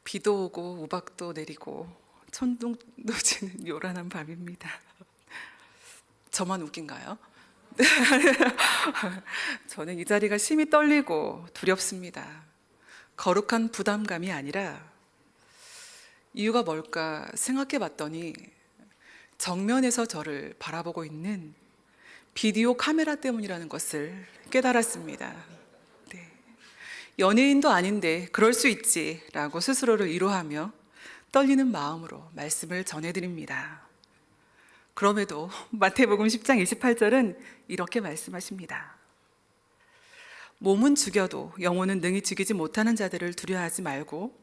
비도 오고 우박도 내리고 천둥도 치는 요란한 밤입니다. 저만 웃긴가요? 저는 이 자리가 심히 떨리고 두렵습니다. 거룩한 부담감이 아니라 이유가 뭘까 생각해 봤더니 정면에서 저를 바라보고 있는 비디오 카메라 때문이라는 것을 깨달았습니다. 네. 연예인도 아닌데 그럴 수 있지라고 스스로를 위로하며 떨리는 마음으로 말씀을 전해드립니다. 그럼에도 마태복음 10장 28절은 이렇게 말씀하십니다. 몸은 죽여도 영혼은 능히 죽이지 못하는 자들을 두려워하지 말고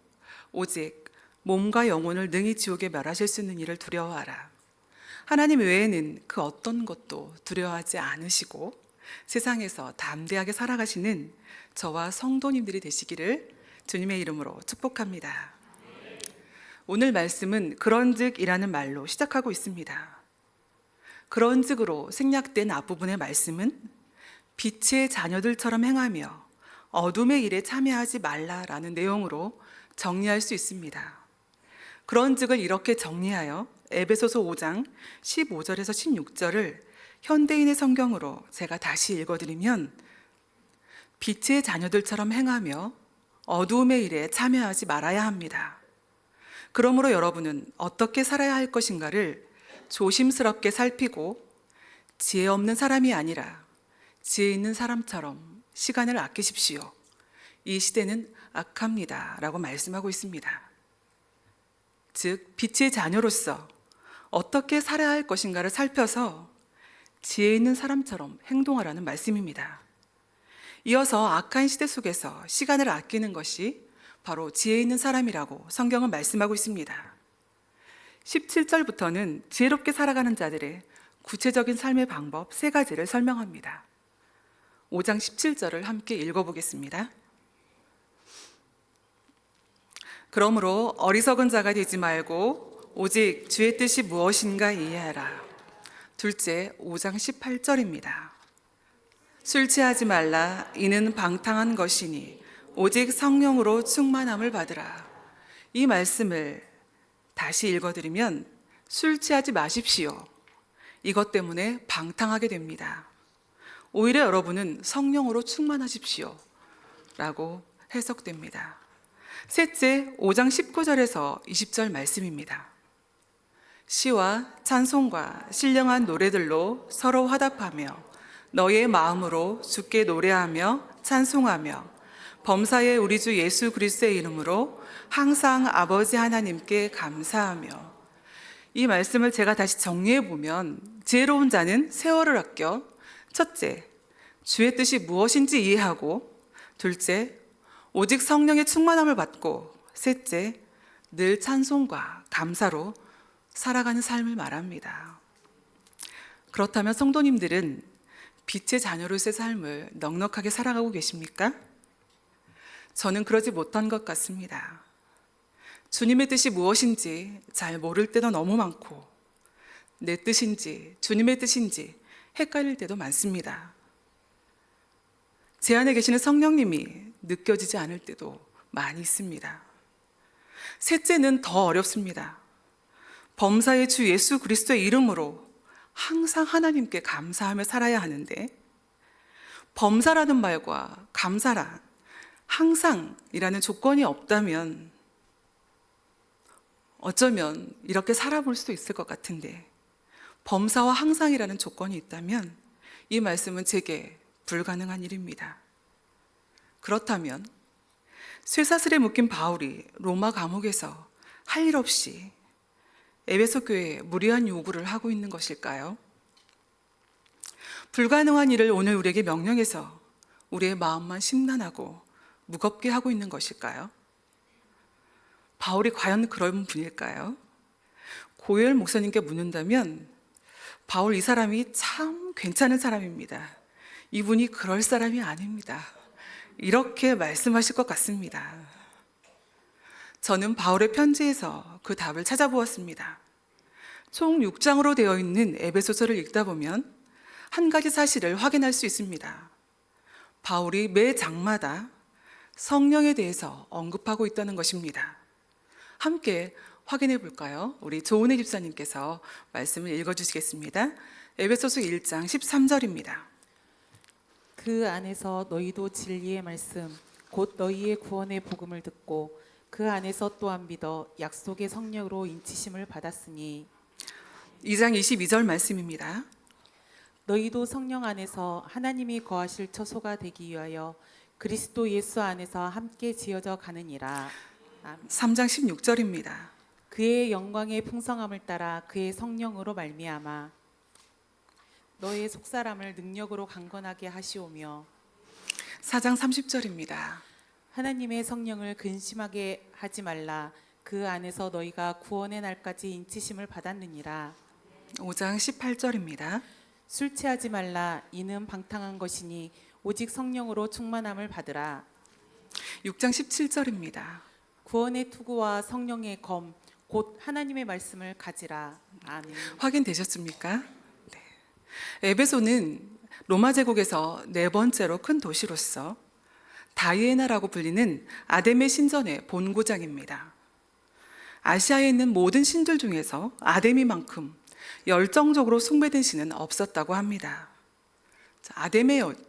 오직 몸과 영혼을 능히 지옥에 멸하실 수 있는 이를 두려워하라. 하나님 외에는 그 어떤 것도 두려워하지 않으시고 세상에서 담대하게 살아가시는 저와 성도님들이 되시기를 주님의 이름으로 축복합니다. 오늘 말씀은 그런즉이라는 말로 시작하고 있습니다. 그런즉으로 생략된 앞부분의 말씀은 빛의 자녀들처럼 행하며 어둠의 일에 참여하지 말라라는 내용으로 정리할 수 있습니다. 그런즉을 이렇게 정리하여 에베소서 5장 15절에서 16절을 현대인의 성경으로 제가 다시 읽어드리면 빛의 자녀들처럼 행하며 어두움의 일에 참여하지 말아야 합니다. 그러므로 여러분은 어떻게 살아야 할 것인가를 조심스럽게 살피고 지혜 없는 사람이 아니라 지혜 있는 사람처럼 시간을 아끼십시오. 이 시대는 악합니다 라고 말씀하고 있습니다. 즉 빛의 자녀로서 어떻게 살아야 할 것인가를 살펴서 지혜 있는 사람처럼 행동하라는 말씀입니다. 이어서 악한 시대 속에서 시간을 아끼는 것이 바로 지혜 있는 사람이라고 성경은 말씀하고 있습니다. 17절부터는 지혜롭게 살아가는 자들의 구체적인 삶의 방법 3가지를 설명합니다. 5장 17절을 함께 읽어보겠습니다. 그러므로 어리석은 자가 되지 말고 오직 주의 뜻이 무엇인가 이해하라. 둘째, 5장 18절입니다. 술 취하지 말라. 이는 방탕한 것이니 오직 성령으로 충만함을 받으라. 이 말씀을 다시 읽어드리면 술 취하지 마십시오. 이것 때문에 방탕하게 됩니다. 오히려 여러분은 성령으로 충만하십시오 라고 해석됩니다. 셋째, 5장 19절에서 20절 말씀입니다. 시와 찬송과 신령한 노래들로 서로 화답하며 너의 마음으로 주께 노래하며 찬송하며 범사의 우리 주 예수 그리스도의 이름으로 항상 아버지 하나님께 감사하며. 이 말씀을 제가 다시 정리해 보면 지혜로운 자는 세월을 아껴 첫째, 주의 뜻이 무엇인지 이해하고 둘째, 오직 성령의 충만함을 받고 셋째, 늘 찬송과 감사로 살아가는 삶을 말합니다. 그렇다면 성도님들은 빛의 자녀로서의 삶을 넉넉하게 살아가고 계십니까? 저는 그러지 못한 것 같습니다. 주님의 뜻이 무엇인지 잘 모를 때도 너무 많고 내 뜻인지 주님의 뜻인지 헷갈릴 때도 많습니다. 제 안에 계시는 성령님이 느껴지지 않을 때도 많이 있습니다. 셋째는 더 어렵습니다. 범사의 주 예수 그리스도의 이름으로 항상 하나님께 감사하며 살아야 하는데 범사라는 말과 감사란 항상이라는 조건이 없다면 어쩌면 이렇게 살아볼 수도 있을 것 같은데 범사와 항상이라는 조건이 있다면 이 말씀은 제게 불가능한 일입니다. 그렇다면 쇠사슬에 묶인 바울이 로마 감옥에서 할 일 없이 에베소 교회에 무리한 요구를 하고 있는 것일까요? 불가능한 일을 오늘 우리에게 명령해서 우리의 마음만 심란하고 무겁게 하고 있는 것일까요? 바울이 과연 그런 분일까요? 고요엘 목사님께 묻는다면 바울 이 사람이 참 괜찮은 사람입니다. 이분이 그럴 사람이 아닙니다. 이렇게 말씀하실 것 같습니다. 저는 바울의 편지에서 그 답을 찾아보았습니다. 총 6장으로 되어 있는 에베소서를 읽다 보면 한 가지 사실을 확인할 수 있습니다. 바울이 매 장마다 성령에 대해서 언급하고 있다는 것입니다. 함께 확인해 볼까요? 우리 조은혜 집사님께서 말씀을 읽어주시겠습니다. 에베소서 1장 13절입니다. 그 안에서 너희도 진리의 말씀 곧 너희의 구원의 복음을 듣고 그 안에서 또한 믿어 약속의 성령으로 인치심을 받았으니 2장 22절 말씀입니다. 너희도 성령 안에서 하나님이 거하실 처소가 되기 위하여 그리스도 예수 안에서 함께 지어져 가느니라. 3장 16절입니다. 그의 영광의 풍성함을 따라 그의 성령으로 말미암아 너의 속사람을 능력으로 강건하게 하시오며 4장 30절입니다. 하나님의 성령을 근심하게 하지 말라. 그 안에서 너희가 구원의 날까지 인치심을 받았느니라. 5장 18절입니다. 술 취하지 말라. 이는 방탕한 것이니 오직 성령으로 충만함을 받으라. 6장 17절입니다. 구원의 투구와 성령의 검 곧 하나님의 말씀을 가지라. 아멘. 확인되셨습니까? 네. 에베소는 로마 제국에서 네 번째로 큰 도시로서 다이애나라고 불리는 아데메 신전의 본고장입니다. 아시아에 있는 모든 신들 중에서 아데미만큼 열정적으로 숭배된 신은 없었다고 합니다. 자,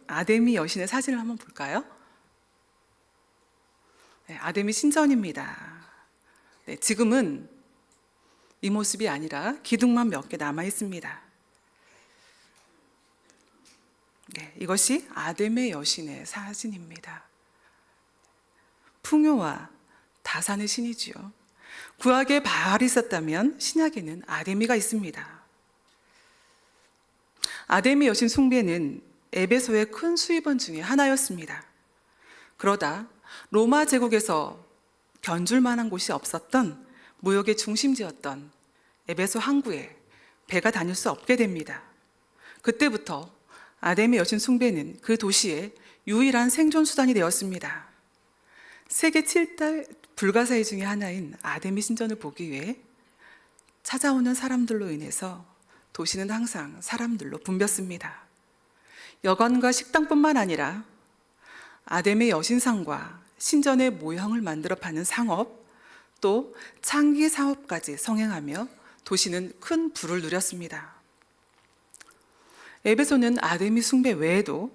아데미 여신의 사진을 한번 볼까요? 네, 아데미 신전입니다. 네, 지금은 이 모습이 아니라 기둥만 몇 개 남아 있습니다. 네, 이것이 아데메 여신의 사진입니다. 풍요와 다산의 신이지요. 구약에 바알이 있었다면 신약에는 아데미가 있습니다. 아데미 여신 숭배는 에베소의 큰 수입원 중에 하나였습니다. 그러다 로마 제국에서 견줄 만한 곳이 없었던 무역의 중심지였던 에베소 항구에 배가 다닐 수 없게 됩니다. 그때부터 아데미 여신 숭배는 그 도시의 유일한 생존 수단이 되었습니다. 세계 7대 불가사의 중에 하나인 아데미 신전을 보기 위해 찾아오는 사람들로 인해서 도시는 항상 사람들로 붐볐습니다. 여관과 식당뿐만 아니라 아데미 여신상과 신전의 모형을 만들어 파는 상업, 또 창기 사업까지 성행하며 도시는 큰 부를 누렸습니다. 에베소는 아데미 숭배 외에도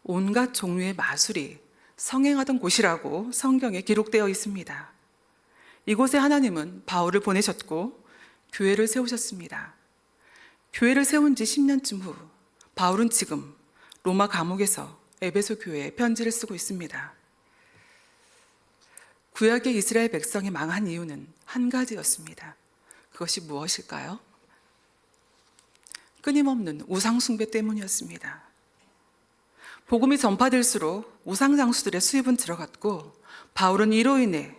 온갖 종류의 마술이 성행하던 곳이라고 성경에 기록되어 있습니다. 이곳에 하나님은 바울을 보내셨고 교회를 세우셨습니다. 교회를 세운 지 10년쯤 후 바울은 지금 로마 감옥에서 에베소 교회에 편지를 쓰고 있습니다. 구약의 이스라엘 백성이 망한 이유는 한 가지였습니다. 그것이 무엇일까요? 끊임없는 우상 숭배 때문이었습니다. 복음이 전파될수록 우상 장수들의 수입은 들어갔고 바울은 이로 인해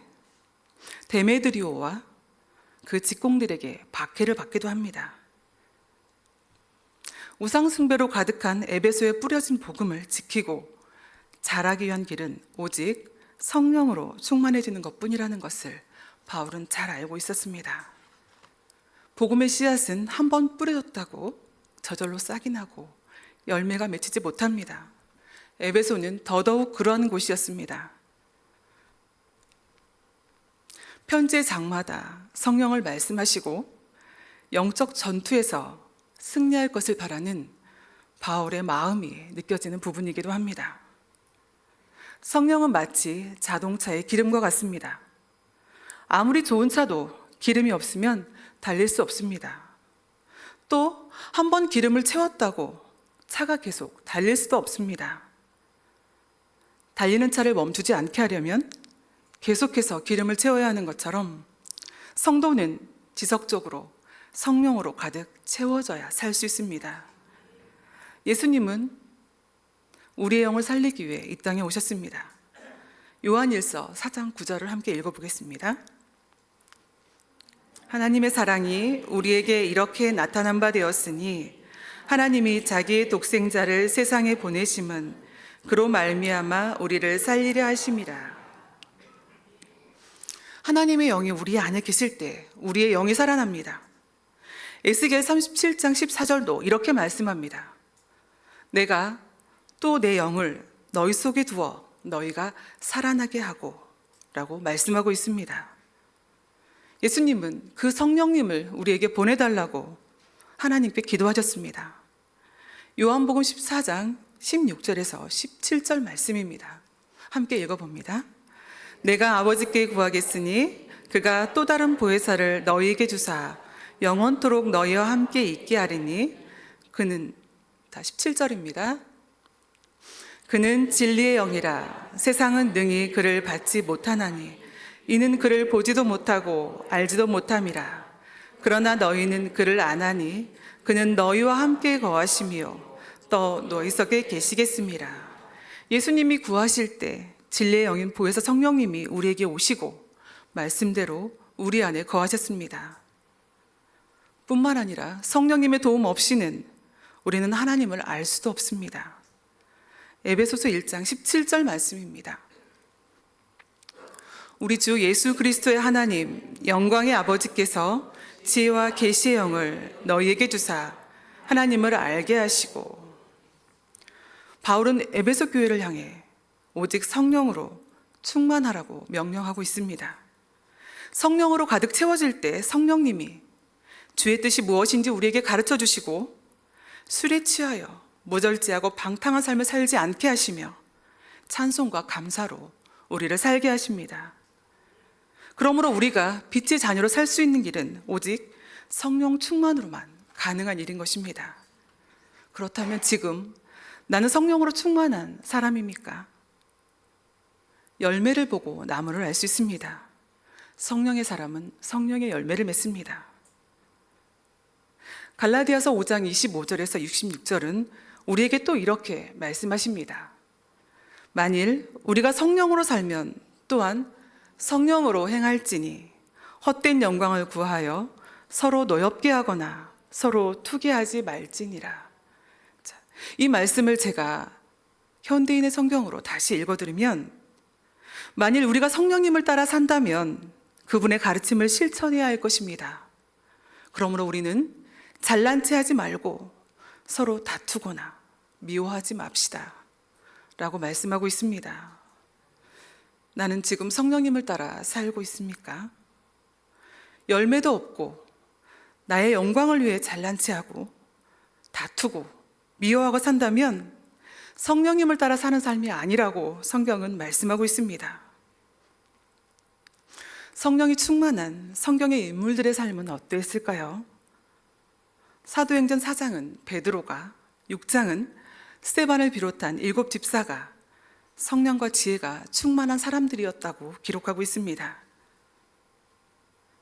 데메드리오와 그 직공들에게 박해를 받기도 합니다. 우상 숭배로 가득한 에베소에 뿌려진 복음을 지키고 자라기 위한 길은 오직 성령으로 충만해지는 것뿐이라는 것을 바울은 잘 알고 있었습니다. 복음의 씨앗은 한 번 뿌려졌다고 저절로 싹이 나고 열매가 맺히지 못합니다. 에베소는 더더욱 그러한 곳이었습니다. 편지의 장마다 성령을 말씀하시고 영적 전투에서 승리할 것을 바라는 바울의 마음이 느껴지는 부분이기도 합니다. 성령은 마치 자동차의 기름과 같습니다. 아무리 좋은 차도 기름이 없으면 달릴 수 없습니다. 또 한 번 기름을 채웠다고 차가 계속 달릴 수도 없습니다. 달리는 차를 멈추지 않게 하려면 계속해서 기름을 채워야 하는 것처럼 성도는 지속적으로 성령으로 가득 채워져야 살 수 있습니다. 예수님은 우리의 영을 살리기 위해 이 땅에 오셨습니다. 요한일서 4장 9절을 함께 읽어보겠습니다. 하나님의 사랑이 우리에게 이렇게 나타난 바 되었으니 하나님이 자기의 독생자를 세상에 보내심은 그로 말미암아 우리를 살리려 하심이라. 하나님의 영이 우리 안에 계실 때 우리의 영이 살아납니다. 에스겔 37장 14절도 이렇게 말씀합니다. 내가 또 내 영을 너희 속에 두어 너희가 살아나게 하고 라고 말씀하고 있습니다. 예수님은 그 성령님을 우리에게 보내달라고 하나님께 기도하셨습니다. 요한복음 14장 16절에서 17절 말씀입니다. 함께 읽어봅니다. 내가 아버지께 구하겠으니 그가 또 다른 보혜사를 너희에게 주사 영원토록 너희와 함께 있게 하리니 그는, 다 17절입니다. 그는 진리의 영이라 세상은 능히 그를 받지 못하나니 이는 그를 보지도 못하고 알지도 못함이라. 그러나 너희는 그를 아나니 그는 너희와 함께 거하시며 또 너희 속에 계시겠습니다. 예수님이 구하실 때 진리의 영인 보혜사 성령님이 우리에게 오시고 말씀대로 우리 안에 거하셨습니다. 뿐만 아니라 성령님의 도움 없이는 우리는 하나님을 알 수도 없습니다. 에베소서 1장 17절 말씀입니다. 우리 주 예수 그리스도의 하나님 영광의 아버지께서 지혜와 계시의 영을 너희에게 주사 하나님을 알게 하시고. 바울은 에베소 교회를 향해 오직 성령으로 충만하라고 명령하고 있습니다. 성령으로 가득 채워질 때 성령님이 주의 뜻이 무엇인지 우리에게 가르쳐 주시고 술에 취하여 모절제하고 방탕한 삶을 살지 않게 하시며 찬송과 감사로 우리를 살게 하십니다. 그러므로 우리가 빛의 자녀로 살 수 있는 길은 오직 성령 충만으로만 가능한 일인 것입니다. 그렇다면 지금 나는 성령으로 충만한 사람입니까? 열매를 보고 나무를 알 수 있습니다. 성령의 사람은 성령의 열매를 맺습니다. 갈라디아서 5장 25절에서 66절은 우리에게 또 이렇게 말씀하십니다. 만일 우리가 성령으로 살면 또한 성령으로 행할지니 헛된 영광을 구하여 서로 노엽게 하거나 서로 투기하지 말지니라. 자, 이 말씀을 제가 현대인의 성경으로 다시 읽어드리면, 만일 우리가 성령님을 따라 산다면 그분의 가르침을 실천해야 할 것입니다. 그러므로 우리는 잘난 체 하지 말고 서로 다투거나 미워하지 맙시다 라고 말씀하고 있습니다. 나는 지금 성령님을 따라 살고 있습니까? 열매도 없고 나의 영광을 위해 잘난 체하고 다투고 미워하고 산다면 성령님을 따라 사는 삶이 아니라고 성경은 말씀하고 있습니다. 성령이 충만한 성경의 인물들의 삶은 어땠을까요? 사도행전 4장은 베드로가, 6장은 스데반을 비롯한 7 집사가 성령과 지혜가 충만한 사람들이었다고 기록하고 있습니다.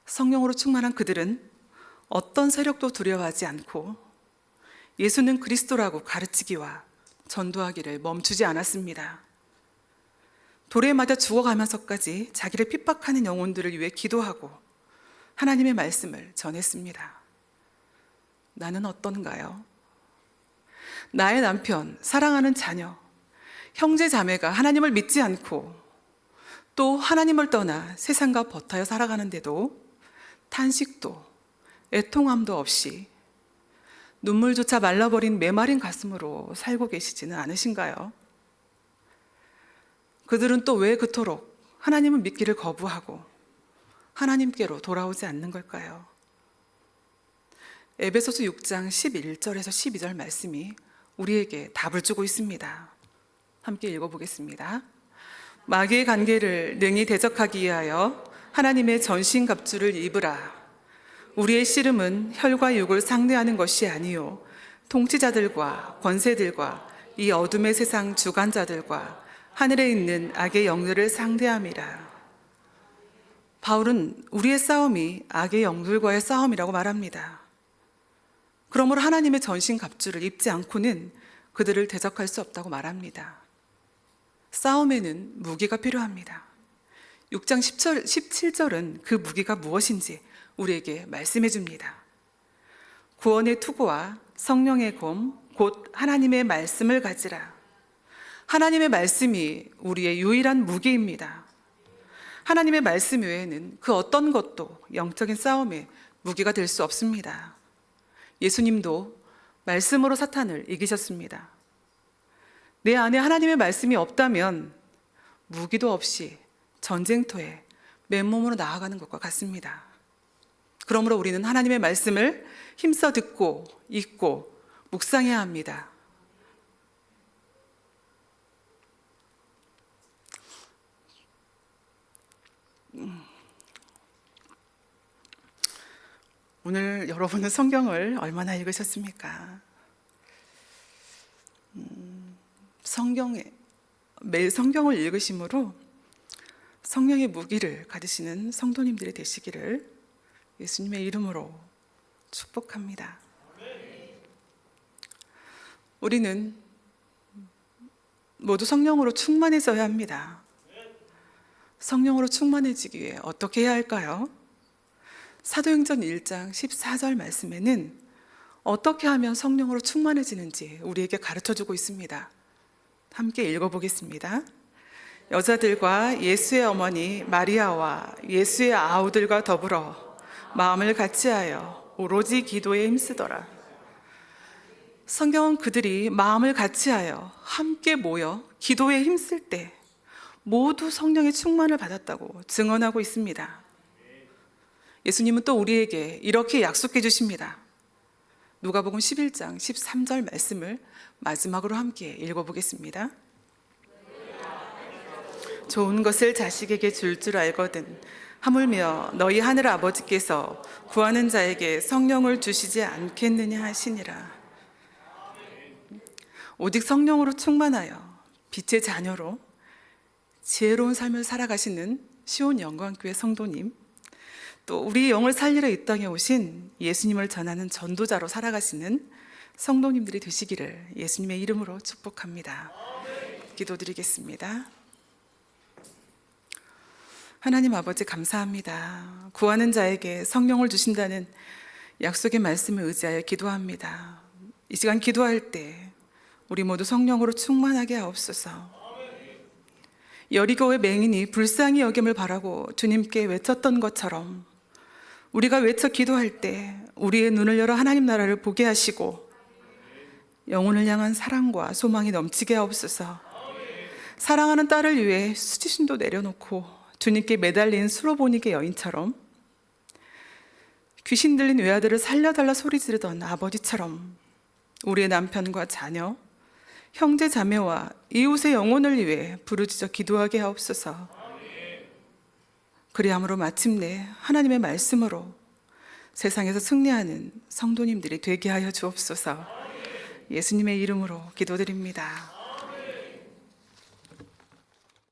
성령으로 충만한 그들은 어떤 세력도 두려워하지 않고 예수는 그리스도라고 가르치기와 전도하기를 멈추지 않았습니다. 돌에 맞아 죽어가면서까지 자기를 핍박하는 영혼들을 위해 기도하고 하나님의 말씀을 전했습니다. 나는 어떤가요? 나의 남편, 사랑하는 자녀, 형제 자매가 하나님을 믿지 않고 또 하나님을 떠나 세상과 버타여 살아가는데도 탄식도 애통함도 없이 눈물조차 말라버린 메마른 가슴으로 살고 계시지는 않으신가요? 그들은 또 왜 그토록 하나님을 믿기를 거부하고 하나님께로 돌아오지 않는 걸까요? 에베소서 6장 11절에서 12절 말씀이 우리에게 답을 주고 있습니다. 함께 읽어보겠습니다. 마귀의 관계를 능히 대적하기 위하여 하나님의 전신갑주를 입으라. 우리의 씨름은 혈과 육을 상대하는 것이 아니요 통치자들과 권세들과 이 어둠의 세상 주관자들과 하늘에 있는 악의 영들을 상대함이라. 바울은 우리의 싸움이 악의 영들과의 싸움이라고 말합니다. 그러므로 하나님의 전신갑주를 입지 않고는 그들을 대적할 수 없다고 말합니다. 싸움에는 무기가 필요합니다. 6장 17절은 그 무기가 무엇인지 우리에게 말씀해 줍니다. 구원의 투구와 성령의 검, 곧 하나님의 말씀을 가지라. 하나님의 말씀이 우리의 유일한 무기입니다. 하나님의 말씀 외에는 그 어떤 것도 영적인 싸움의 무기가 될 수 없습니다. 예수님도 말씀으로 사탄을 이기셨습니다. 내 안에 하나님의 말씀이 없다면 무기도 없이 전쟁터에 맨몸으로 나아가는 것과 같습니다. 그러므로 우리는 하나님의 말씀을 힘써 듣고 읽고 묵상해야 합니다. 오늘 여러분은 성경을 얼마나 읽으셨습니까? 매일 성경을 읽으심으로 성령의 무기를 가지시는 성도님들이 되시기를 예수님의 이름으로 축복합니다. 우리는 모두 성령으로 충만해져야 합니다. 성령으로 충만해지기 위해 어떻게 해야 할까요? 사도행전 1장 14절 말씀에는 어떻게 하면 성령으로 충만해지는지 우리에게 가르쳐주고 있습니다. 함께 읽어보겠습니다. 여자들과 예수의 어머니 마리아와 예수의 아우들과 더불어 마음을 같이하여 오로지 기도에 힘쓰더라. 성경은 그들이 마음을 같이하여 함께 모여 기도에 힘쓸 때 모두 성령의 충만을 받았다고 증언하고 있습니다. 예수님은 또 우리에게 이렇게 약속해 주십니다. 누가복음 11장 13절 말씀을 마지막으로 함께 읽어보겠습니다. 좋은 것을 자식에게 줄 줄 알거든 하물며 너희 하늘 아버지께서 구하는 자에게 성령을 주시지 않겠느냐 하시니라. 오직 성령으로 충만하여 빛의 자녀로 지혜로운 삶을 살아가시는 시온 영광교회 성도님, 또 우리 영을 살리러 이 땅에 오신 예수님을 전하는 전도자로 살아가시는 성도님들이 되시기를 예수님의 이름으로 축복합니다. 기도드리겠습니다. 하나님 아버지 감사합니다. 구하는 자에게 성령을 주신다는 약속의 말씀을 의지하여 기도합니다. 이 시간 기도할 때 우리 모두 성령으로 충만하게 하옵소서. 여리고의 맹인이 불쌍히 여김을 바라고 주님께 외쳤던 것처럼 우리가 외쳐 기도할 때 우리의 눈을 열어 하나님 나라를 보게 하시고 영혼을 향한 사랑과 소망이 넘치게 하옵소서. 사랑하는 딸을 위해 수지심도 내려놓고 주님께 매달린 수로보니게 여인처럼, 귀신 들린 외아들을 살려달라 소리 지르던 아버지처럼 우리의 남편과 자녀, 형제 자매와 이웃의 영혼을 위해 부르짖어 기도하게 하옵소서. 그리함으로 마침내 하나님의 말씀으로 세상에서 승리하는 성도님들이 되게 하여 주옵소서. 예수님의 이름으로 기도드립니다.